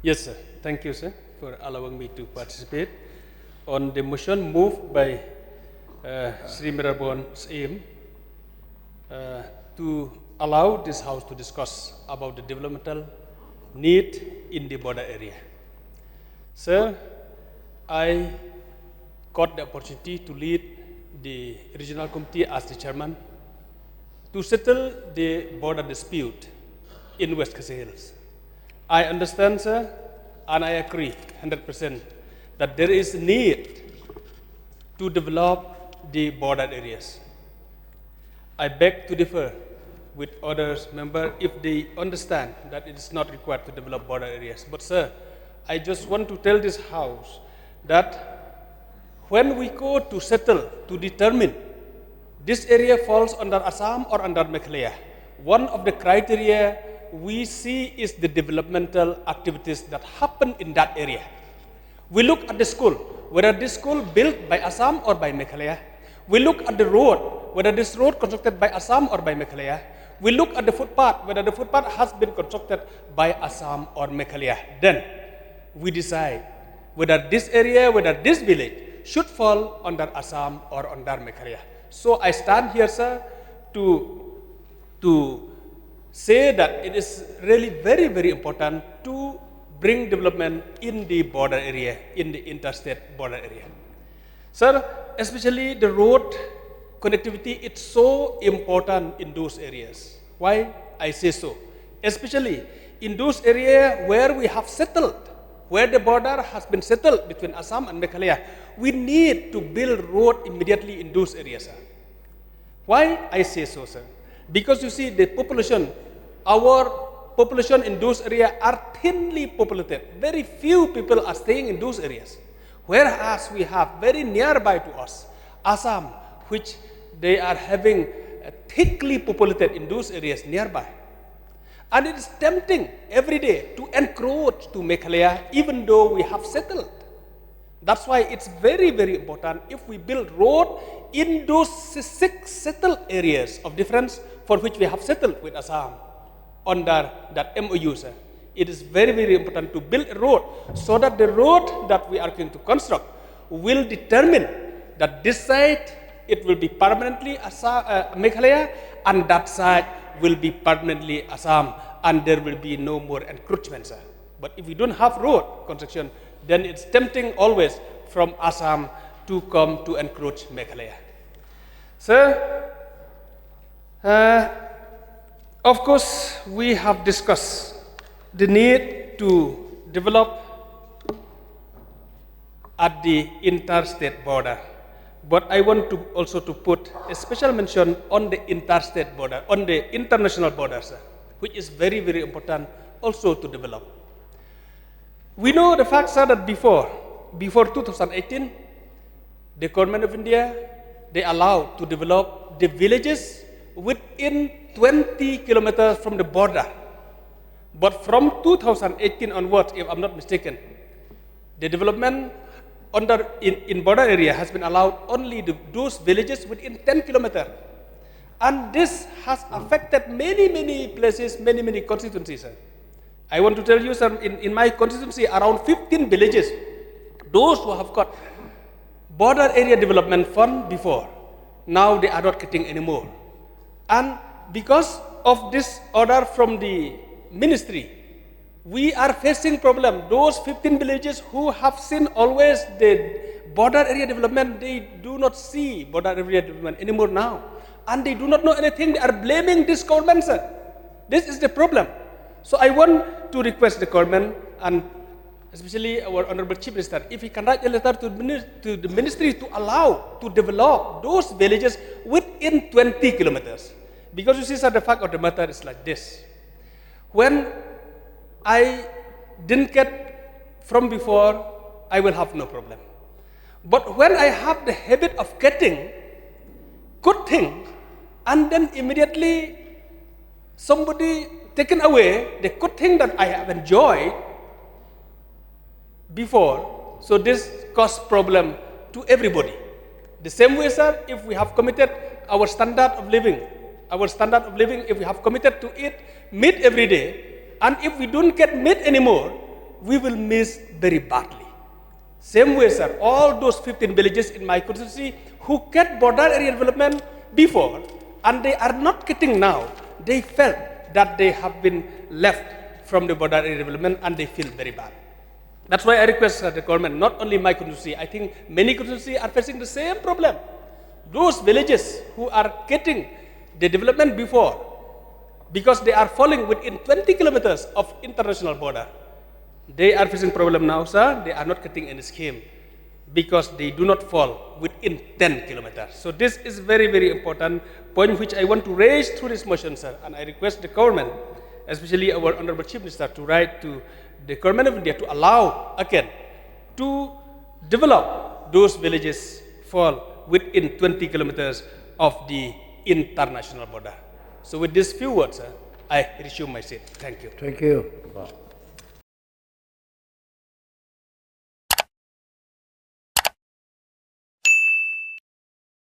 Yes, sir. Thank you, sir, for allowing me to participate on the motion moved by Sri Mirabon's aim to allow this House to discuss about the developmental need in the border area. Sir, I got the opportunity to lead the regional committee as the chairman to settle the border dispute in West Khasi Hills. I understand, sir, and I agree 100% that there is a need to develop the border areas. I beg to differ with others members if they understand that it is not required to develop border areas. But sir, I just want to tell this House that when we go to settle, to determine this area falls under Assam or under Meghalaya, one of the criteria we see is the developmental activities that happen in that area. We look at the school, whether this school built by Assam or by Meghalaya. We look at the road, whether this road constructed by Assam or by Meghalaya. We look at the footpath, whether the footpath has been constructed by Assam or Meghalaya. Then we decide whether this area, whether this village should fall under Assam or under Meghalaya. So I stand here, sir, to say that it is really very, very important to bring development in the border area, in the interstate border area. Sir, especially the road connectivity, it's so important in those areas. Why I say so? Especially in those areas where we have settled, where the border has been settled between Assam and Meghalaya, we need to build road immediately in those areas, sir. Why I say so, sir? Because you see the population, our population in those areas are thinly populated. Very few people are staying in those areas. Whereas we have very nearby to us, Assam, which they are having thickly populated in those areas nearby. And it is tempting every day to encroach to Meghalaya even though we have settled. That's why it's very, very important if we build road in those 6 settled areas of difference for which we have settled with Assam under that MOU, sir. It is very, very important to build a road so that the road that we are going to construct will determine that this side, it will be permanently Meghalaya, and that side will be permanently Assam, and there will be no more encroachment, sir. But if we don't have road construction, then it's tempting always from Assam to come to encroach Meghalaya. Sir, of course, we have discussed the need to develop at the interstate border. But I want to also to put a special mention on the interstate border, on the international border, sir, which is very, very important also to develop. We know the fact, sir, that before 2018, the government of India, they allowed to develop the villages within 20 kilometers from the border. But from 2018 onwards, if I'm not mistaken, the development in border area has been allowed only those villages within 10 kilometers. And this has affected many, many places, many, many constituencies, sir. I want to tell you, sir, in my constituency, around 15 villages, those who have got border area development fund before, now they are not getting anymore. And because of this order from the ministry, we are facing problem. Those 15 villages who have seen always the border area development, they do not see border area development anymore now. And they do not know anything. They are blaming this government, sir. This is the problem. So I want to request the government, and especially our Honorable Chief Minister, if he can write a letter to the ministry to allow to develop those villages within 20 kilometers. Because you see, sir, the fact of the matter is like this. When I didn't get from before, I will have no problem. But when I have the habit of getting good things, and then immediately somebody taken away the good thing that I have enjoyed before, so this causes problem to everybody. The same way, sir, if we have committed our standard of living, if we have committed to eat meat every day, and if we don't get meat anymore, we will miss very badly. Same way, sir, all those 15 villages in my constituency who get border area development before and they are not getting now, they felt that they have been left from the border area development and they feel very bad. That's why I request the government, not only my constituency, I think many constituencies are facing the same problem. Those villages who are getting the development before, because they are falling within 20 kilometers of international border, they are facing problem now, sir. They are not getting any scheme because they do not fall within 10 kilometers. So this is very, very important point which I want to raise through this motion, sir. And I request the government, especially our Honorable Chief Minister, to write to the government of India to allow again to develop those villages fall within 20 kilometers of the international border. So with these few words, sir, I resume my seat. Thank you. Thank you.